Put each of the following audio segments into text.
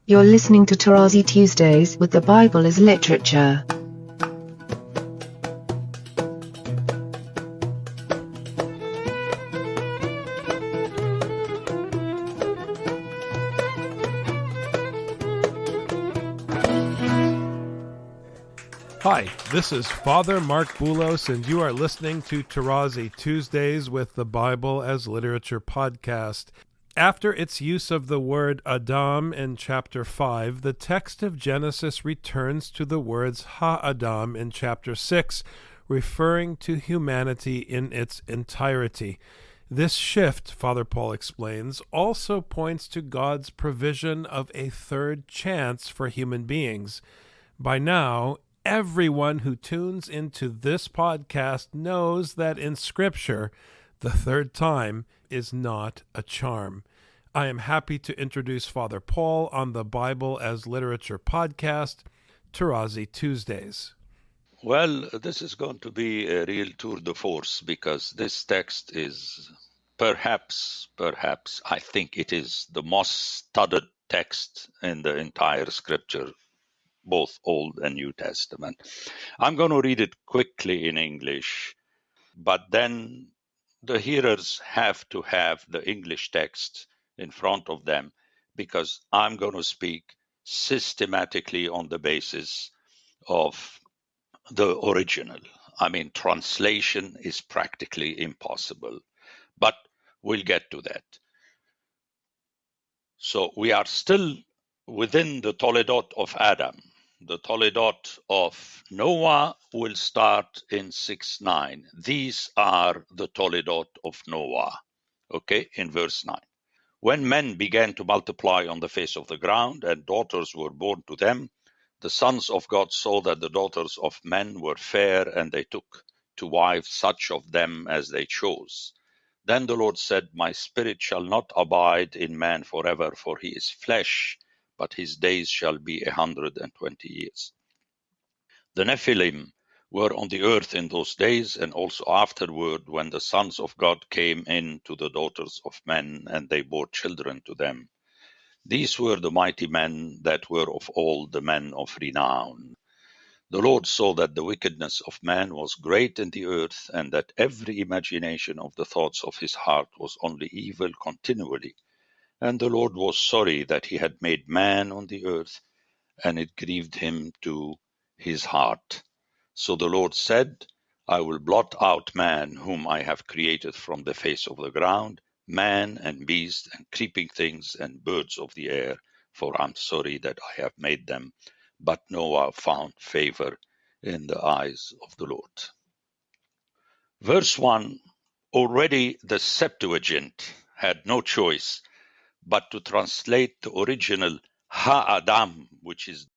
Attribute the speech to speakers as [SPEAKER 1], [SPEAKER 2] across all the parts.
[SPEAKER 1] You're listening to Tarazi Tuesdays with the Bible as Literature.
[SPEAKER 2] Hi, this is Father Mark Boulos, and you are listening to Tarazi Tuesdays with the Bible as Literature podcast. After its use of the word Adam in chapter 5, the text of Genesis returns to the words Ha-Adam in chapter 6, referring to humanity in its entirety. This shift, Father Paul explains, also points to God's provision of a third chance for human beings. By now, everyone who tunes into this podcast knows that in Scripture, the third time is not a charm. I am happy to introduce Father Paul on the Bible as Literature podcast, Tarazi Tuesdays.
[SPEAKER 3] Well, this is going to be a real tour de force because this text is perhaps, I think it is the most studied text in the entire Scripture, both Old and New Testament. I'm going to read it quickly in English, but then the hearers have to have the English text in front of them because I'm going to speak systematically on the basis of the original. I mean, translation is practically impossible, but we'll get to that. So we are still within the Toledot of Adam. The Toledot of Noah will start in 6:9. These are the Toledot of Noah, okay, in verse 9. When men began to multiply on the face of the ground and daughters were born to them, the sons of God saw that the daughters of men were fair, and they took to wives such of them as they chose. Then the Lord said, My spirit shall not abide in man forever, for he is flesh, but his days shall be 120 years. The Nephilim were on the earth in those days, and also afterward, when the sons of God came in to the daughters of men, and they bore children to them. These were the mighty men that were of old, the men of renown. The Lord saw that the wickedness of man was great in the earth, and that every imagination of the thoughts of his heart was only evil continually. And the Lord was sorry that he had made man on the earth, and it grieved him to his heart. So the Lord said, I will blot out man whom I have created from the face of the ground, man and beast and creeping things and birds of the air, for I'm sorry that I have made them. But Noah found favor in the eyes of the Lord. Verse 1, already the Septuagint had no choice but to translate the original Ha-Adam, which is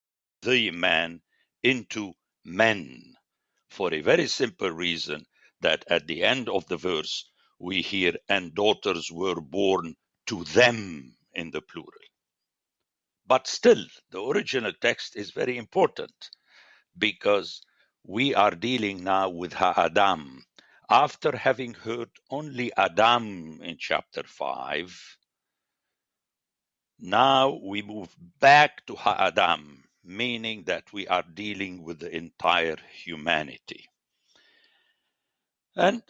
[SPEAKER 3] the man, into men, for a very simple reason that at the end of the verse we hear, and daughters were born to them in the plural. But still, the original text is very important because we are dealing now with Ha-Adam. After having heard only Adam in chapter 5, now we move back to Ha-Adam, meaning that we are dealing with the entire humanity. And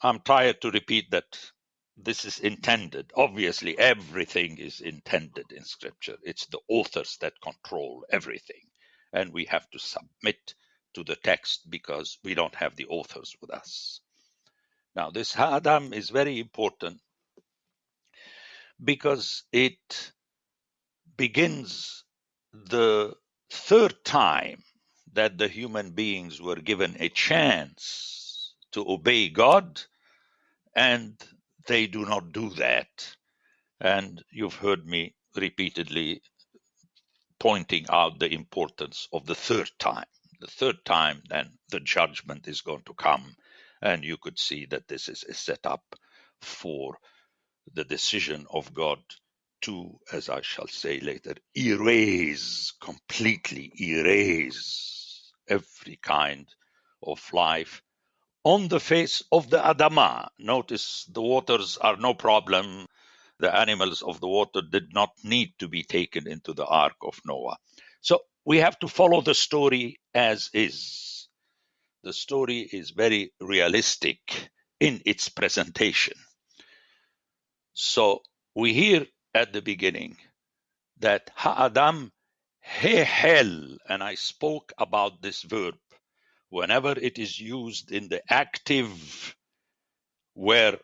[SPEAKER 3] I'm tired to repeat that this is intended. Obviously, everything is intended in Scripture. It's the authors that control everything. And we have to submit to the text because we don't have the authors with us. Now, this Ha-Adam is very important because it begins the third time that the human beings were given a chance to obey God, and they do not do that. And you've heard me repeatedly pointing out the importance of the third time. The third time, then the judgment is going to come, and you could see that this is a setup for the decision of God to, as I shall say later, completely erase every kind of life on the face of the Adamah. Notice the waters are no problem. the animals of the water did not need to be taken into the ark of Noah. So we have to follow the story as is. The story is very realistic in its presentation. So we hear at the beginning that Ha'adam hehel, and I spoke about this verb. Whenever it is used in the active where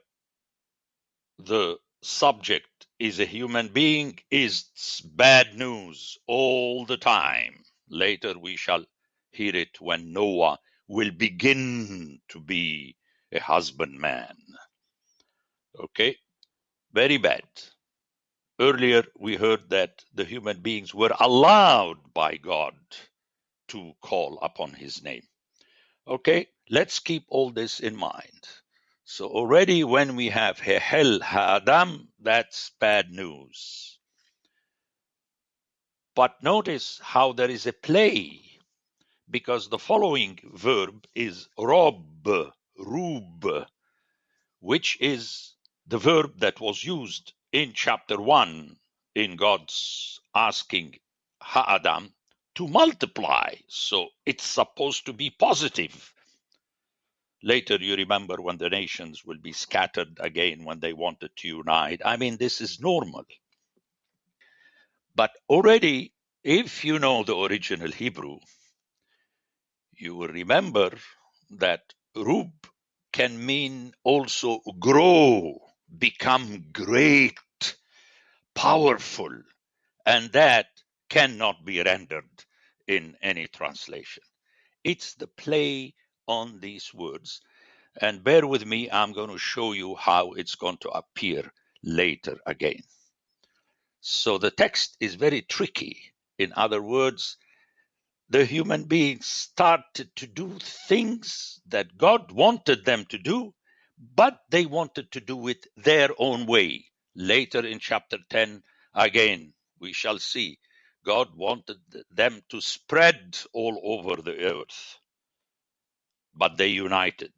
[SPEAKER 3] the subject is a human being, is bad news all the time. Later we shall hear it when Noah will begin to be a husbandman. Okay, very bad. Earlier we heard that the human beings were allowed by God to call upon his name. Okay, let's keep all this in mind. So already when we have Hehel Ha'adam, that's bad news. But notice how there is a play, because the following verb is rob, rub, which is the verb that was used in chapter 1 in God's asking Ha'adam to multiply. So it's supposed to be positive. Later, you remember when the nations will be scattered again when they wanted to unite. I mean, this is normal. But already, if you know the original Hebrew, you will remember that rub can mean also grow, become great, powerful, and that cannot be rendered in any translation. It's the play on these words. And bear with me, I'm going to show you how it's going to appear later again. So the text is very tricky. In other words, the human beings started to do things that God wanted them to do, but they wanted to do it their own way. Later in chapter 10, again, we shall see God wanted them to spread all over the earth, but they united.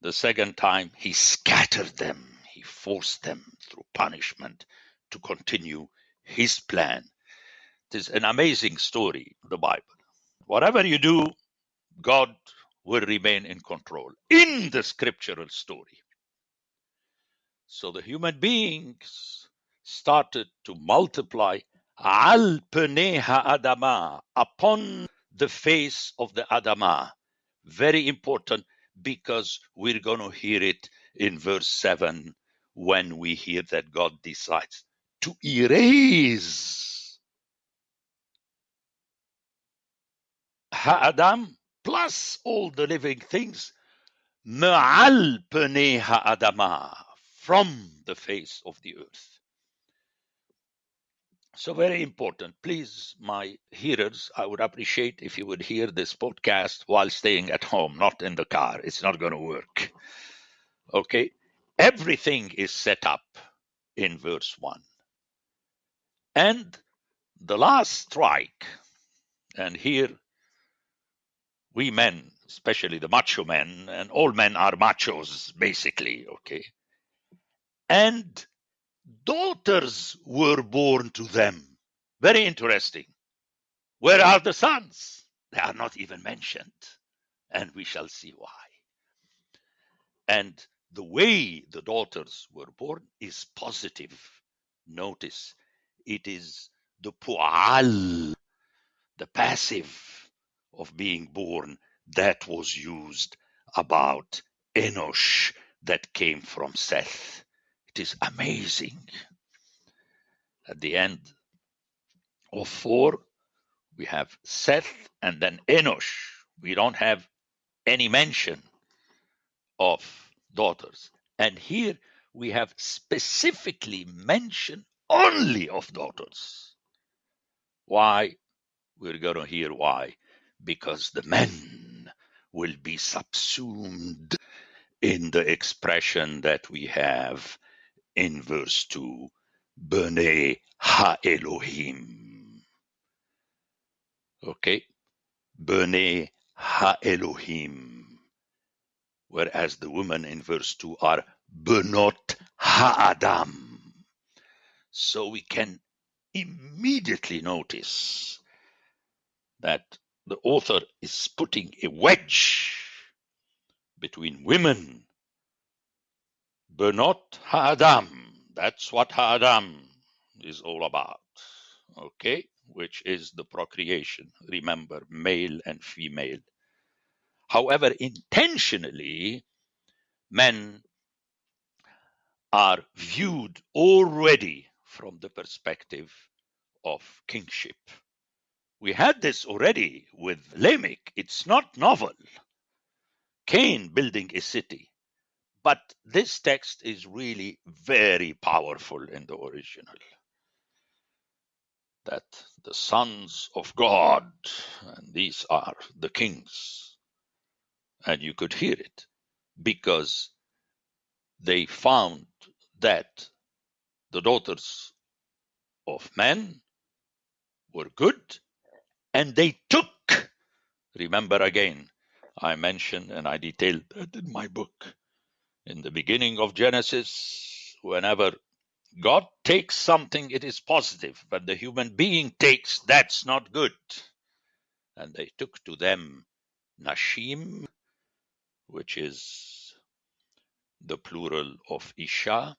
[SPEAKER 3] The second time, he scattered them. He forced them through punishment to continue his plan. It is an amazing story, the Bible. Whatever you do, God will remain in control in the scriptural story. So the human beings started to multiply al penei ha'adama, upon the face of the Adamah. Very important, because we're going to hear it in verse 7 when we hear that God decides to erase Ha'adam plus all the living things, Ma'al penei ha'adama, from the face of the earth. So very important. Please, my hearers, I would appreciate if you would hear this podcast while staying at home, not in the car. It's not going to work. Okay? Everything is set up in verse 1. And the last strike, and here we men, especially the macho men, and all men are machos, basically, okay? And daughters were born to them. Very interesting. Where are the sons? They are not even mentioned. And we shall see why. And the way the daughters were born is positive. Notice, it is the pu'al, the passive of being born, that was used about Enosh that came from Seth. It is amazing. At the end of 4, we have Seth and then Enosh. We don't have any mention of daughters. And here we have specifically mention only of daughters. Why? We're going to hear why. Because the men will be subsumed in the expression that we have in verse 2, B'nai Ha-Elohim. Okay? B'nai Ha-Elohim. Whereas the women in verse 2 are B'not Ha-Adam. So we can immediately notice that the author is putting a wedge between women. Benot Ha'adam. That's what Ha'adam is all about. Okay? Which is the procreation. Remember, male and female. However, intentionally, men are viewed already from the perspective of kingship. We had this already with Lamech. It's not novel. Cain building a city. But this text is really very powerful in the original. That the sons of God, and these are the kings, and you could hear it because they found that the daughters of men were good, and they took. Remember again, I mentioned and I detailed that in my book. In the beginning of Genesis, whenever God takes something, it is positive, but the human being takes, that's not good. And they took to them Nashim, which is the plural of Isha.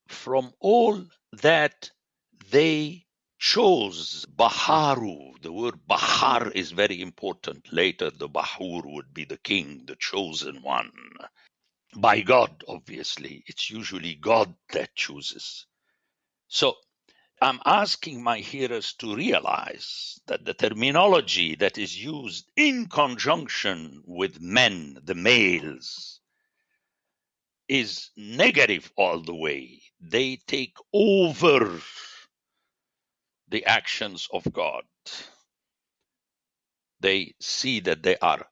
[SPEAKER 3] From all that they chose, Baharu, the word Bahar is very important. Later, the Bahur would be the king, the chosen one. By God, obviously. It's usually God that chooses. So I'm asking my hearers to realize that the terminology that is used in conjunction with men, the males, is negative all the way. They take over the actions of God. They see that they are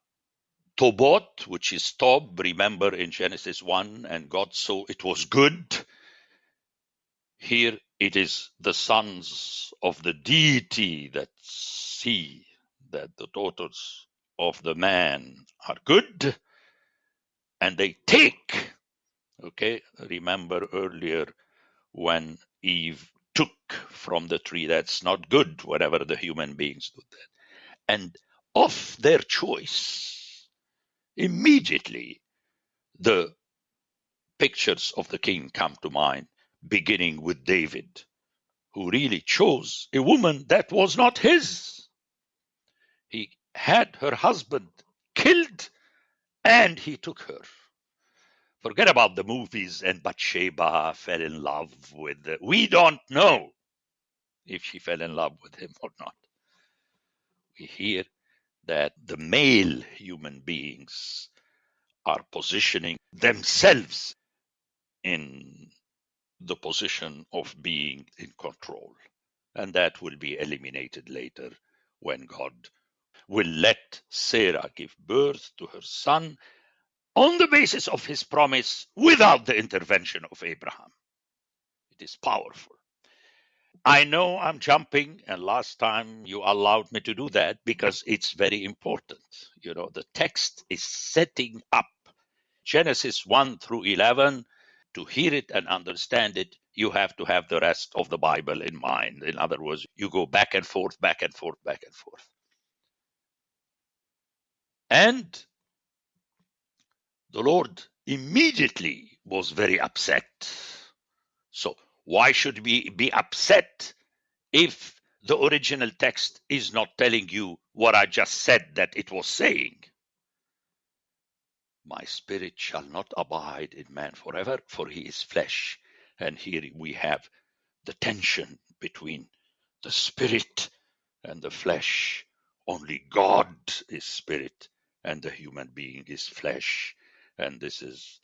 [SPEAKER 3] Tobot, which is Tob, remember in Genesis 1, and God saw it was good. Here it is the sons of the deity that see that the daughters of the man are good, and they take. Okay, remember earlier when Eve took from the tree, that's not good, whatever the human beings do that. And of their choice, immediately the pictures of the king come to mind, beginning with David, who really chose a woman that was not his. He had her husband killed and he took her. Forget about the movies and Bathsheba fell in love with. We don't know if she fell in love with him or not. We hear that the male human beings are positioning themselves in the position of being in control. And that will be eliminated later when God will let Sarah give birth to her son on the basis of his promise without the intervention of Abraham. It is powerful. I know I'm jumping, and last time you allowed me to do that because it's very important. You know, the text is setting up Genesis 1 through 11. To hear it and understand it, you have to have the rest of the Bible in mind. In other words, you go back and forth, back and forth, back and forth. And the Lord immediately was very upset. So why should we be upset if the original text is not telling you what I just said that it was saying? My spirit shall not abide in man forever, for he is flesh. And here we have the tension between the spirit and the flesh. Only God is spirit and the human being is flesh. And this is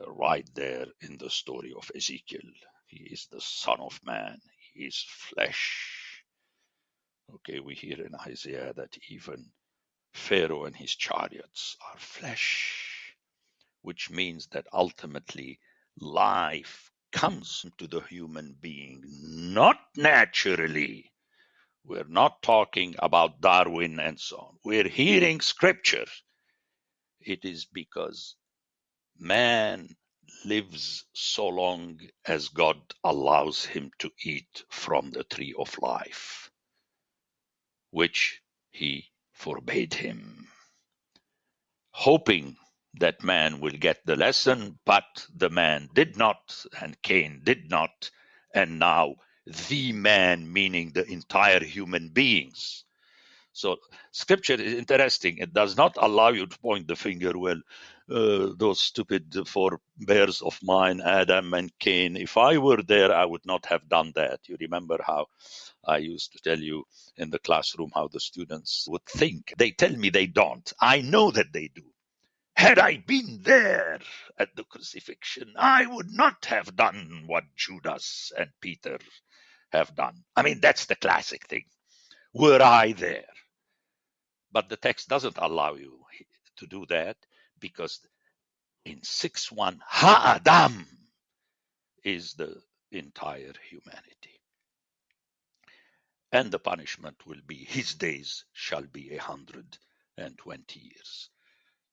[SPEAKER 3] right there in the story of Ezekiel. He is the Son of Man. He is flesh. Okay, we hear in Isaiah that even Pharaoh and his chariots are flesh, which means that ultimately life comes to the human being, not naturally. We're not talking about Darwin and so on. We're hearing scripture. It is because man lives so long as God allows him to eat from the tree of life, which he forbade him, hoping that man will get the lesson, but the man did not, and Cain did not, and now the man, meaning the entire human beings. So scripture is interesting. It does not allow you to point the finger, well, those stupid forebears of mine, Adam and Cain. If I were there, I would not have done that. You remember how I used to tell you in the classroom how the students would think. They tell me they don't. I know that they do. Had I been there at the crucifixion, I would not have done what Judas and Peter have done. I mean, that's the classic thing. Were I there? But the text doesn't allow you to do that, because in 6:1, Ha-Adam is the entire humanity. And the punishment will be, his days shall be 120 years.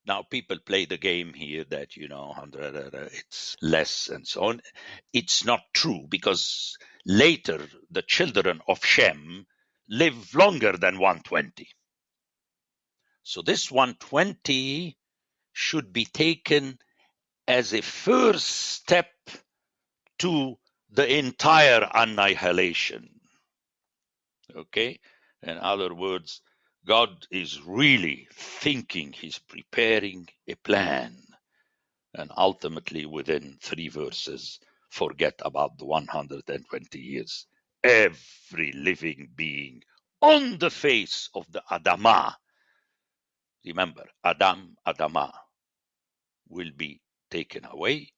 [SPEAKER 3] Now, people play the game here that, 100, it's less and so on. It's not true, because later the children of Shem live longer than 120. So this 120 should be taken as a first step to the entire annihilation. Okay? In other words, God is really thinking, he's preparing a plan. And ultimately, within 3 verses, forget about the 120 years. Every living being on the face of the Adamah, remember, Adam, Adamah, will be taken away.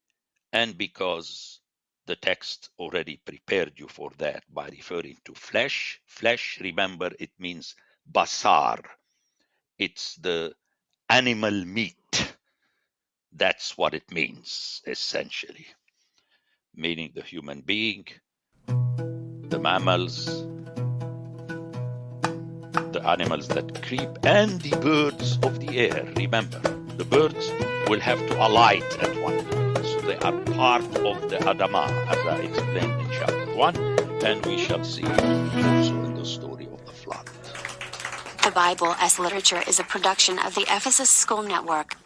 [SPEAKER 3] And because the text already prepared you for that by referring to flesh, remember, it means basar. It's the animal meat. That's what it means, essentially. Meaning the human being, the mammals, the animals that creep, and the birds of the air. Remember, the birds will have to alight at one point. So they are part of the Adamah, as I explained in chapter 1, and we shall see also in the story of the flood.
[SPEAKER 4] The Bible as Literature is a production of the Ephesus School Network.